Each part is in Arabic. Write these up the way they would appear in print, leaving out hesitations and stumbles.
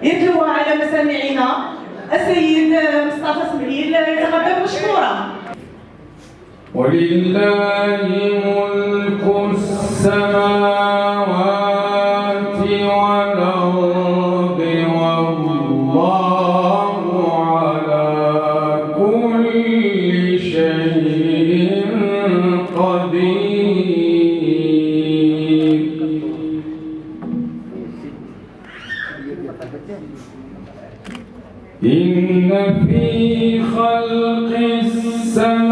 يتلوها على مسامعنا. السيد مصطفى اسماعيل يتقدم مشكورا. ولله ملك السماوات والأرض والله على كل شيء قدير. إن في خلق السماوات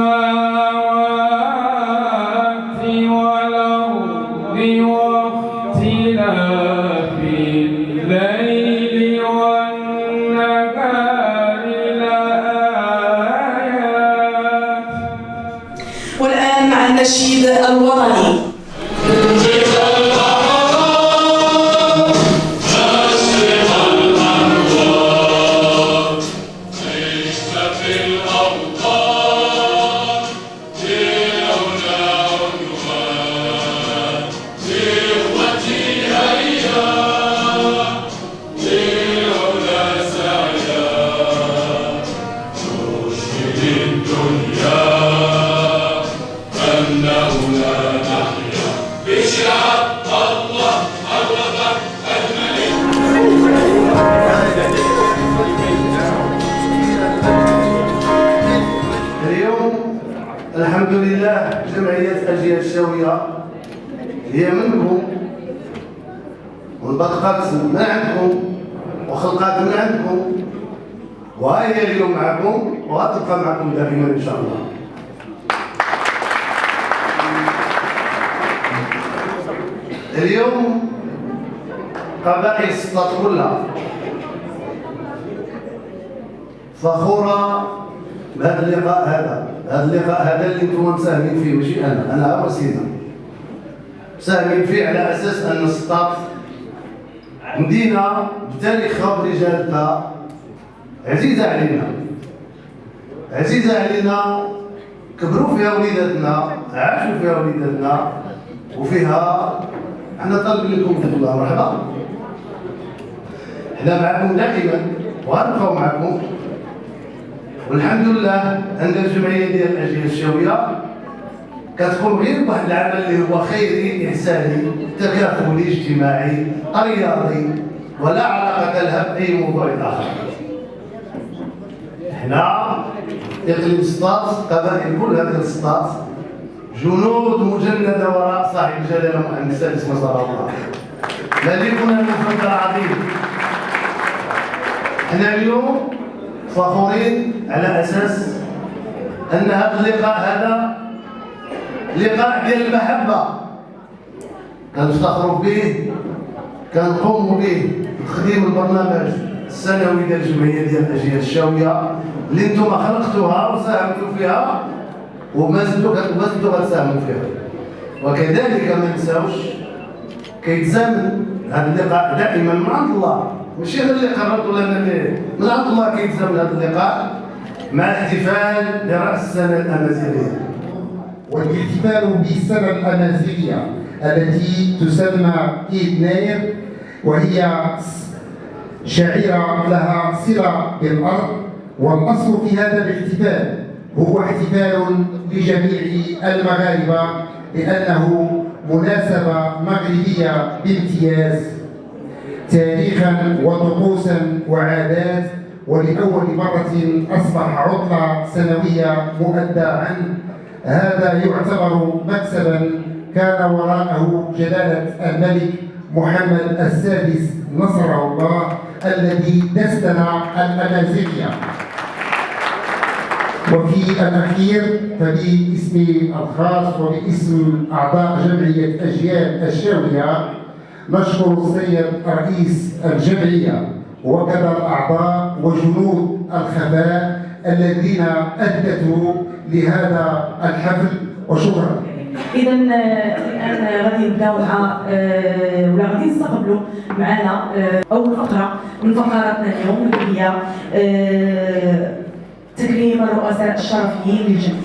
والأرض واختلاف الليل والنهار لآيات. والآن مع النشيد الوطني. الحمد لله جمعية أجيال الشاوية هي منكم وانبثقت من عندكم وخلقت من عندكم، وهي اليوم معكم وغتبقى معكم دائما إن شاء الله. اليوم قبائل السلطات كلها فخورة بهذا اللقاء هذا اللي انتم مساهمين فيه، ماشي انا وسيدنا مساهمين فيه على اساس ان السلطات مدينه بتاريخها برجالتها عزيزه علينا، كبروا فيها وليداتنا، عاشوا فيها وليداتنا، وفيها احنا طالبين لكم تقول الله مرحبا. احنا معكم دائما وغنبقاو معكم، والحمد لله ان الجمعيه ديال الاجيال الشاويه كتقوم غير بواحد العمل اللي هو خيري انساني تكافلي اجتماعي رياضي ولا علاقه لها باي موضوع اخر. احنا اقليم سطات، قبائل كلها ديال سطات جنود مجنده وراء صاحب الجلاله محمد السادس نصر الله، ملكنا المفضل العظيم. احنا اليوم فخورين على اساس ان هذا اللقاء لقاء ديال المحبه كنفتخروا به، كنقوموا به تقديم البرنامج السنوي ديال الجمعيه ديال الاجيال الشاويه اللي انتم خلقتوها وساهمتوا فيها وما زلتوا غتساهموا فيها. وكذلك ما نساوش كيتزامن هذا اللقاء دائما من عند الله، ماشي انا اللي قررت ولا انا اللي من عند الله كيتزامن هذا اللقاء مع الاحتفال براس السنه الامازيغيه. والاحتفال بالسنه الامازيغيه التي تسمى عيد ناير، وهي شعيره لها صله بالارض. والاصل في هذا الاحتفال هو احتفال لجميع المغاربه لانه مناسبه مغربيه بامتياز تاريخا وطقوسا وعادات، ولأول مرة أصبح عطلة سنوية مؤدى عنه. هذا يعتبر مكسبا كان وراءه جلالة الملك محمد السادس نصره الله الذي دستنا الأمازيغية. وفي الأخير فباسمي الخاص وباسم أعضاء جمعية أجيال الشاوية نشكر السيد رئيس الجمعية وكذا الأعضاء وجنود الخفاء الذين أهدتوا لهذا الحفل، وشكرا. إذا الآن غادي نبداو مع ولا غادي نستقبلوا معنا أول فقرة من فقراتنا اليوم اللي هي تكريم الرؤساء الشرفيين للجمعية.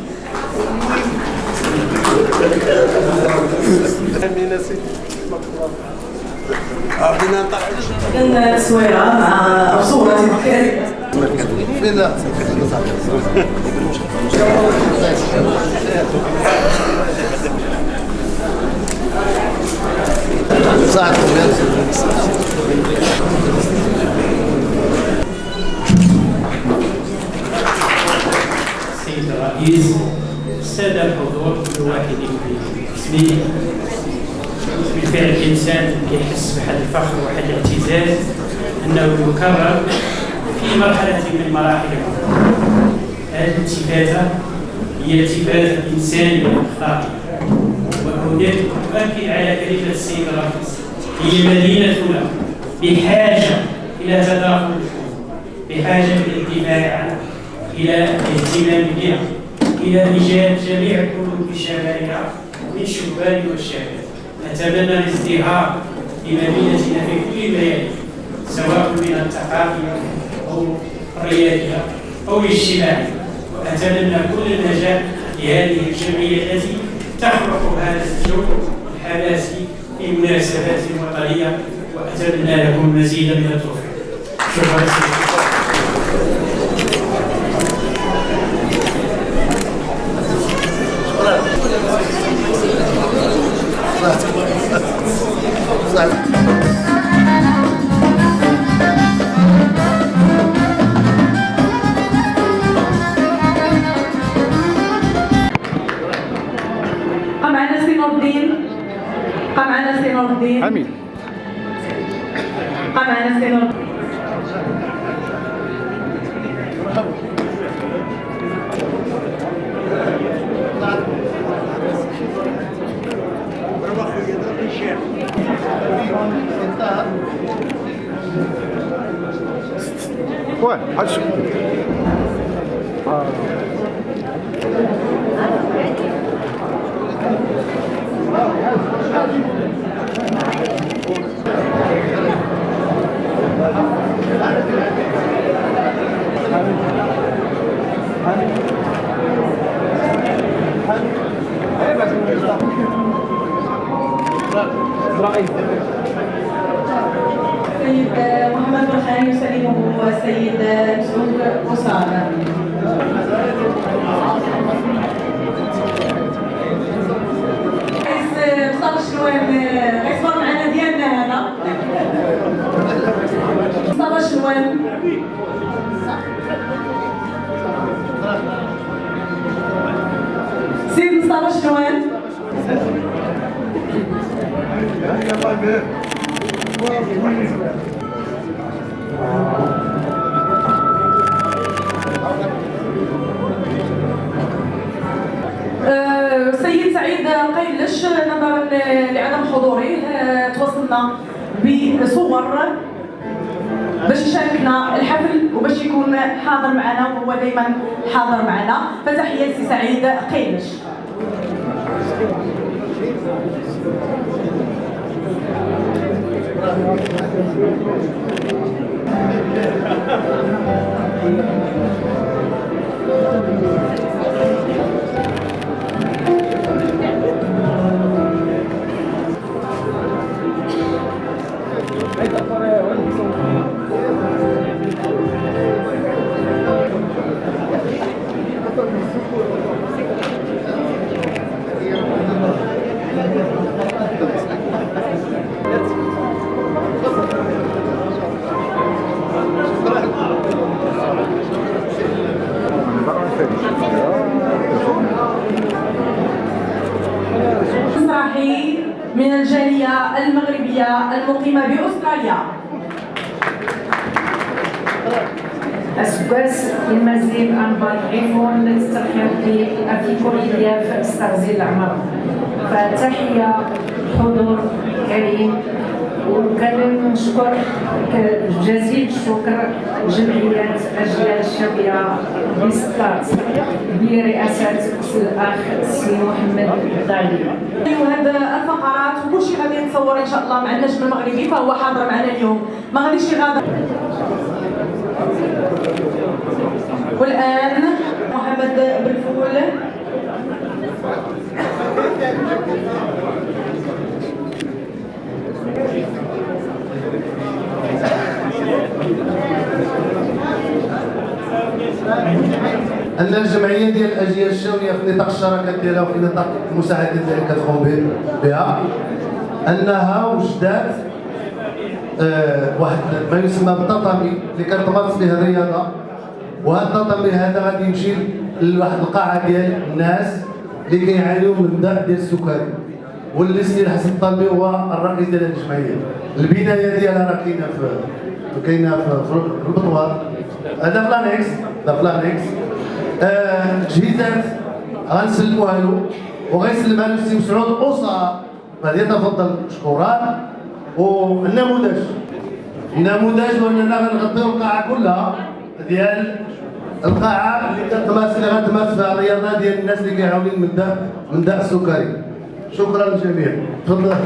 إذن تصويرة مع صورة تذكارية. فين لا السيد الرئيس، السادة الحضور، كل واحد باسمه. بالفعل الإنسان كيحس بواحد الفخر وواحد الاعتزاز أنه يكرر في مرحلة من مراحل العمر. هذه الالتفاتة هي التفاتة إنسانية أخلاقية، وأؤكد على كلمة السيد الرئيس، هي مدينتنا بحاجة إلى تداخل الحكم، بحاجة إلى الدفاع عنها، إلى الاهتمام بها، إلى رجال جميع القلوب بشبابها من شبان والشباب. أتمنى الازدهار لمدينتنا في كل ميادين، سواء من الثقافية أو الريادية أو الاجتماعية، وأتمنى كل النجاح لهذه الجمعية التي تخلق هذا الجو الحماسي في مناسبات وطنية، وأتمنى لكم مزيدا من التوفيق. شكرا. حميد معنا سي نور الدين. Ouais, السيد محمد برخاني يسلمه السيد مسعود قصار. رئيس مصطفى الشنوان غيصور معنا ديالنا هذا. مصطفى الشنوان. سيد مصطفى الشنوان. سيد سعيد قيلش نظرا لعدم حضوره تواصلنا بصور باش يشاركنا الحفل وباش يكون حاضر معنا، وهو دائما حاضر معنا، فتحية سي سعيد قيلش. مسرحي من الجالية المغربية المقيمة بأستراليا. أسكاس المزيد عن بالغيفون للترحيب بكل ضياف استغزي العمر، فتحية حضور كريم، وكنشكر جزيل الشكر جمعية أجيال الشابية بسطات برئاسة الأخ سي محمد الدالي. وهذه الفقرات وكل شيء غادي يتصور إن شاء الله مع النجم المغربي، فهو حاضر معنا اليوم، ما غاديش يغادر. والآن محمد بالفول. ان الجمعيه ديال الاجيال الشاويه في نطاق الشراكات ديالها وفي نطاق المساعدات اللي كتقوم بها انها وجدات واحد ما يسمى بالتطامي اللي كتمارس فيه الرياضه. وهذا التطامي هذا غادي يمشي لواحد القاعه ديال الناس اللي كيعانيو من الداء ديال السكري، واللي سي حسن الطلبي هو الرئيس ديال الجمعيه. البدايه ديالها راه كاينه في البطوار، هذا فلانكس، تجهيزات غنسلموها له وغيسلمها له السي مسعود قصار، فليتفضل مشكورا. والنموذج واننا غنغطيو القاعه كلها ديال القاعه اللي غتمارس فيها الرياضه ديال الناس اللي كيعانيو من داء السكري. شكرا للجميع. تفضل.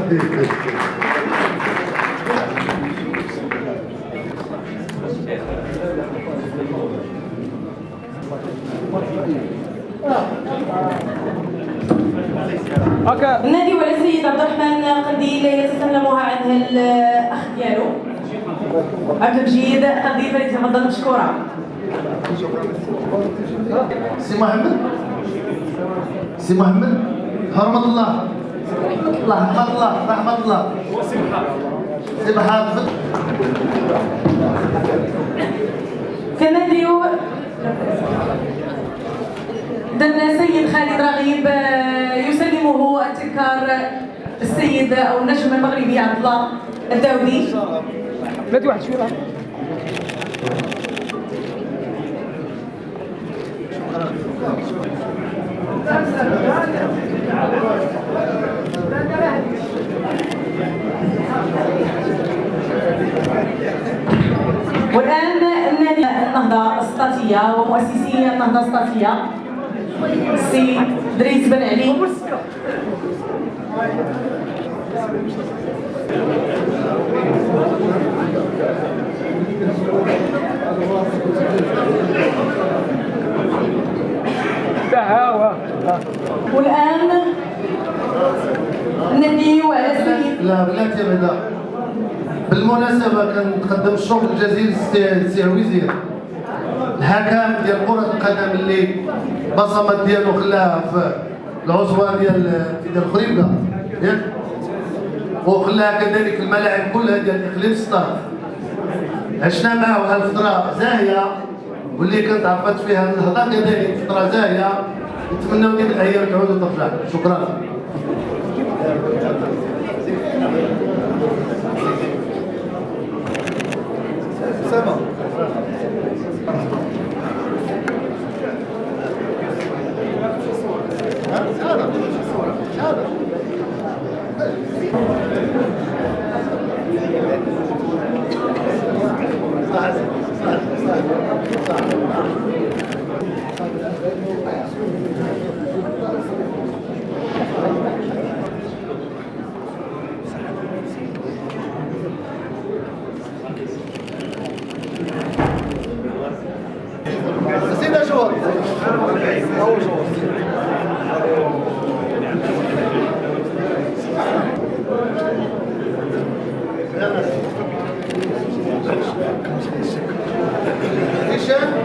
النادي وعلى السيد عبد الرحمن قنديل يتسلمها عنه الاخ ديالو عبد المجيد قنديل، فليتفضل مشكورا. سي محمد حرمة الله رحمة الله سي محافظ. كنادي السيد خالد رغيب يسلمه التذكار السيد او النجم المغربي عبد الله الداودي. بلاتي واحد شويه. والان النادي النهضه السطاتيه ومؤسسي النهضه السطاتيه السي دريس بن علي. والان النادي وعلى السيد. لا بلاتي بعدا بالمناسبه كنقدم الشكر الجزيل للسي وزير الحكم ديال كرة القدم اللي بصمت ديالو خلاها في العصوة ديال الخريبكة وخلاها كذلك الملاعب كلها ديال اقليم سطات. عشنا معه هالفترة زاهية واللي كنت عرفت فيها النهضة كذلك فترة زاهية، نتمنوا ديك الايام تعود وترجع. شكرا.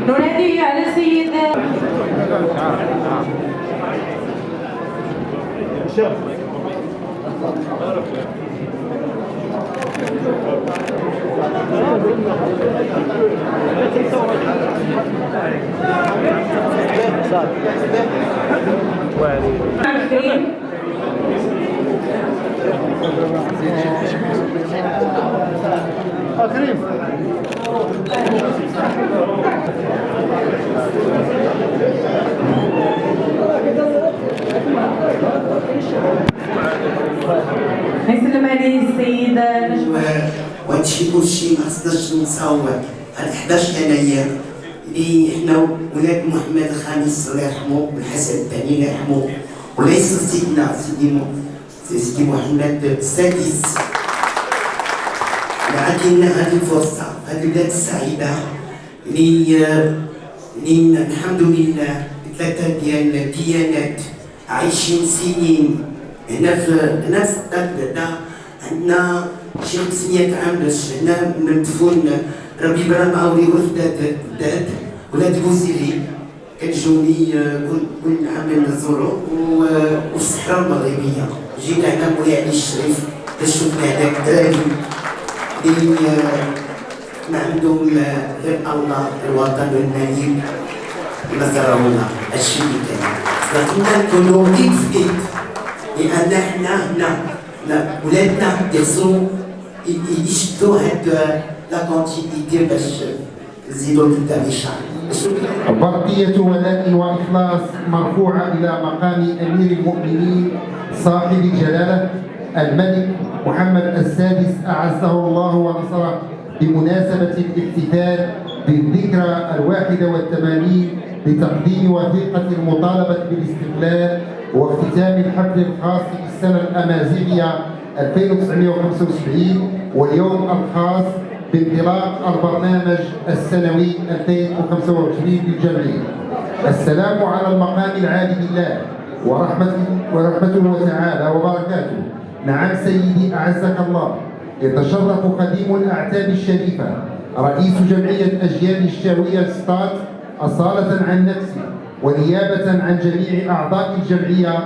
ننادي على السيد كريم. كريم نسلم عليه السيد نجم. وهادشي كلشي ما خصناش نساو هاد 11 يناير اللي حنا ولاد محمد الخامس الله يرحمه والحسن الثاني الله يرحمه وليس سيدنا سيدي محمد السادس. عطينا هذه الفرصه هذه البلاد السعيده اللي الحمد لله ثلاثه ديال الديانات عايشين سنين هنا في نفس بعدا. عندنا شي 500 عام باش هنا مدفون ربي ابراهيم عاوري وفدات ولاد بوزيري كتجوني كل عام نزورو وفي الصحراء المغربيه جيت هنا مولاي علي الشريف باش شفنا هذاك الدراري اللي ما عندهم غير الله الوطن والملك نزرونا هادشي اللي كاين خصنا نكونوا ايد في ايد لان حنا هنا ولادنا يخصو يشدوا هاد لا كونتينيتي باش نزيدوا قدام الشعب. بقية ولاء وإخلاص مرفوعة إلى مقام أمير المؤمنين صاحب الجلالة الملك محمد السادس أعزه الله ونصره بمناسبة الاحتفال بالذكرى 81 لتقديم وثيقة المطالبة بالاستقلال واختتام الحفل الخاص بالسنة الأمازيغية 1975 واليوم الخاص بانطلاق البرنامج السنوي 2025 للجمعية. السلام على المقام العالي بالله ورحمته تعالى وبركاته. نعم سيدي أعزك الله، يتشرف قديم الأعتاب الشريفة رئيس جمعية أجيال الشاوية سطات أصالة عن نفسي ونيابة عن جميع أعضاء الجمعية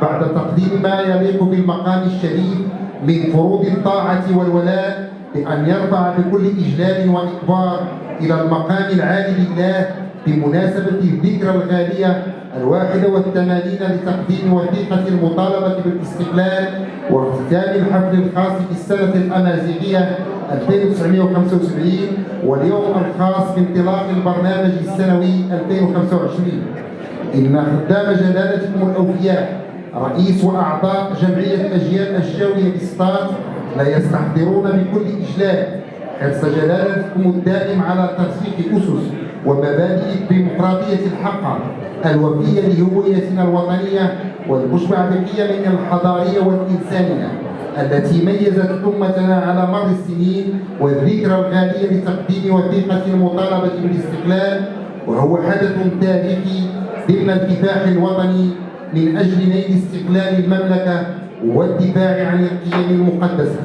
بعد تقديم ما يليق بالمقام الشريف من فروض الطاعة والولاء بأن يرفع بكل إجلال وإكبار إلى المقام العالي لله بمناسبة الذكرى الغالية 81 لتقديم وثيقة المطالبة بالاستقلال واختتام الحفل الخاص بالسنة الأمازيغية 1975 واليوم الخاص بانطلاق البرنامج السنوي 2025. إن خدام جلالتكم الأوفياء رئيس وأعضاء جمعية أجيال الشاوية بسطات لا يستحضرون بكل إجلال حرص جلالتكم الدائم على ترسيخ أسس ومبادئ الديمقراطية الحقة الوفية لهويتنا الوطنية والمشبع بقيمنا الحضارية والإنسانية التي ميزت أمتنا على مر السنين والذكرى الغالية لتقديم وثيقة المطالبة بالاستقلال، وهو حدث تاريخي ضمن الكفاح الوطني من أجل نيل استقلال المملكة والدفاع عن القيم المقدسة.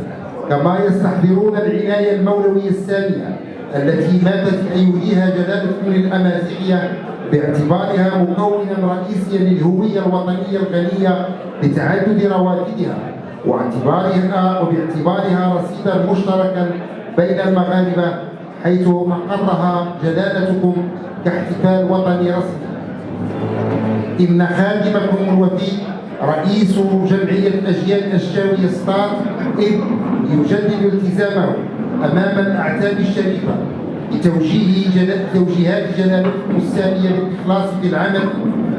كما يستحضرون العناية المولوية السامية التي ماتت أيديها جلالتكم للأمازيغية باعتبارها مكونا رئيسيا للهوية الوطنية الغنية بتعدد روافدها وباعتبارها رصيدا مشتركا بين المغاربة، حيث أقرها جلالتكم كاحتفال وطني رسمي. إن خادمكم الوفي رئيس جمعية أجيال الشاوية سطات إذ يجدد التزامه أمام الأعتاب الشريفة بتوجيهات جلالتكم السامية بالإخلاص في العمل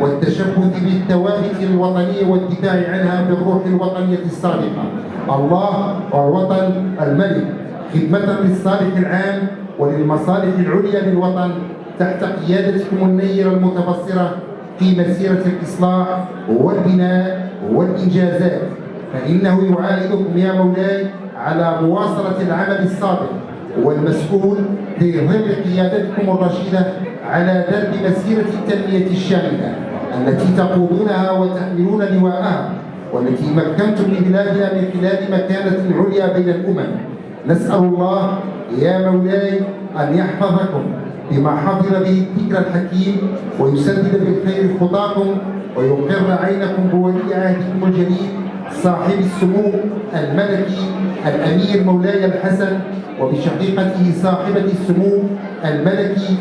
والتشبث بالثوابت الوطنية والدفاع عنها بالروح الوطنية الصادقة. الله والوطن الملك خدمة للصالح العام وللمصالح العليا للوطن تحت قيادتكم النيرة المتبصرة في مسيرة الإصلاح والبناء والإنجازات، فإنه يعاهدكم يا مولاي على مواصلة العمل الصادق والمسؤول في ظل قيادتكم الرشيدة على درب مسيرة التنمية الشاملة التي تقودونها وتحملون لواءها والتي مكنتم لبلادنا من خلال مكانة عليا بين الأمم. نسأل الله يا مولاي أن يحفظكم بما حفظ به الذكر الحكيم ويسدد بالخير خطاكم ويقر عينكم بولي عهدكم الجليل صاحب السمو الملكي الأمير مولاي الحسن وبشقيقته صاحبة السمو الملكي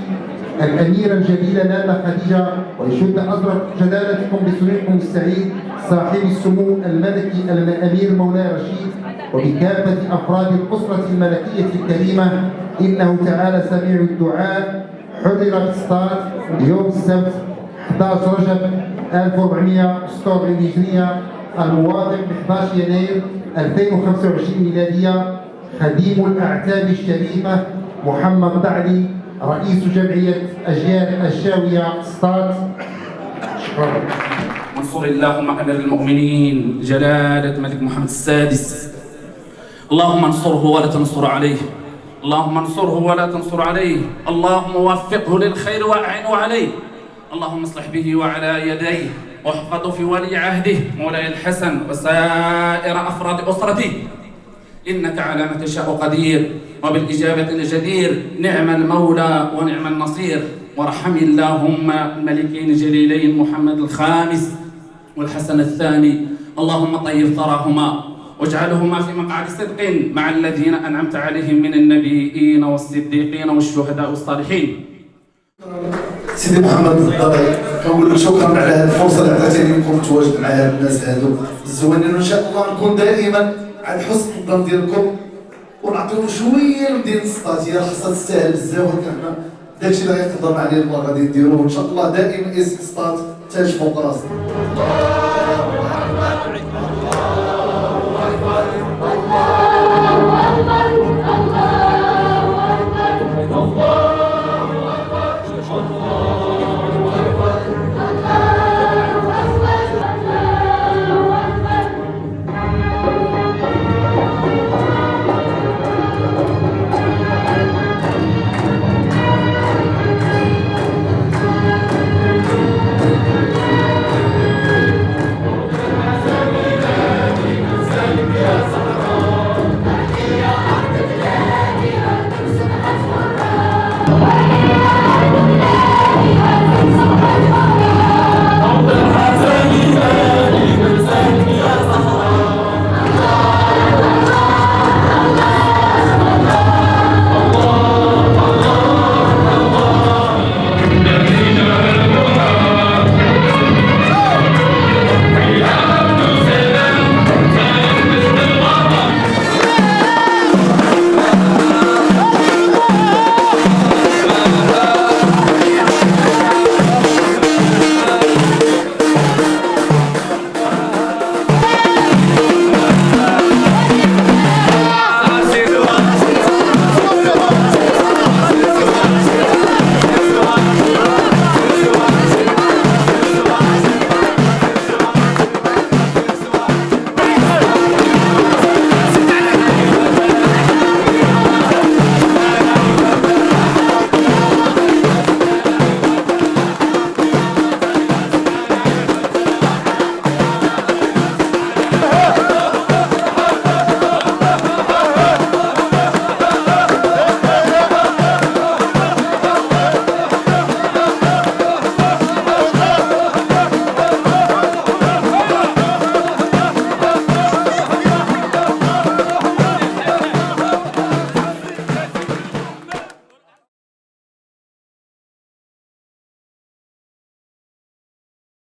الأميرة الجليلة لالا خديجة، ويشد أزرق جلالتكم بسروركم السعيد صاحب السمو الملكي الأمير مولاي رشيد وبكافة أفراد الأسرة الملكية الكريمة. إنه تعالى سميع الدعاء. حضر بسطات يوم السبت 11 رجب 1446 هجرية الموافق ب 11 يناير 2025 ميلادية خديم الأعتاب الشريفة محمد دعلي رئيس جمعية أجيال الشاوية سطات. شكرا. منصور اللهم أمير المؤمنين جلالة الملك محمد السادس، اللهم انصره ولا تنصر عليه، اللهم انصره ولا تنصر عليه، اللهم وفقه للخير وأعنه عليه، اللهم اصلح به وعلى يديه واحفظه في ولي عهده مولاي الحسن وسائر أفراد أسرته، إنك على ما تشاء قدير وبالإجابة الجدير، نعم المولى ونعم النصير. وارحم اللهم الملكين الجليلين محمد الخامس والحسن الثاني، اللهم طيب ثراهما واجعلهما في مقعد صدق مع الذين أنعمت عليهم من النبيين والصديقين والشهداء والصالحين. سيدي محمد الضبعي كنقول لك شكرا على هذه الفرصه اللي عطيتيني نكون متواجد مع هاد الناس هادو الزوينين، وان شاء الله نكون دائما على حسن الظن ديالكم ونعطيو شويه لمدينه سطات. هي خاصها تستاهل بزاف، ولكن حنا داكشي اللي غيقدرنا عليه الله غادي نديروه، وان شاء الله دائما اسم سطات تاج فوق راسنا. Hey!